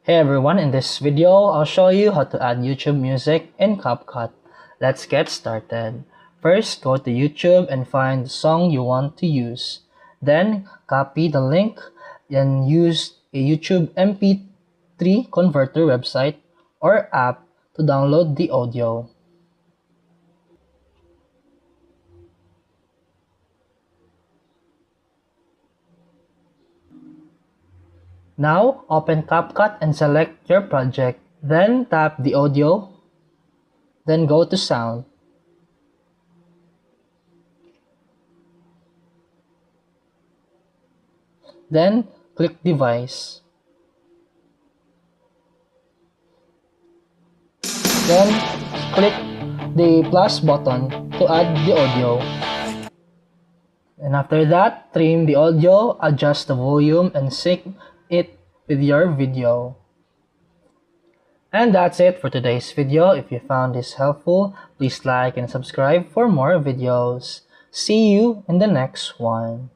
Hey everyone, in this video, I'll show you how to add YouTube music in CapCut. Let's get started. First, go to YouTube and find the song you want to use. Then, copy the link and use a YouTube MP3 converter website or app to download the audio. Now, open CapCut and select your project. Then tap the audio. Then go to sound. Then click device. Then click the plus button to add the audio. And after that, trim the audio, adjust the volume, and sync it with your video. And that's it for today's video. If you found this helpful, please like and subscribe for more videos. See you in the next one.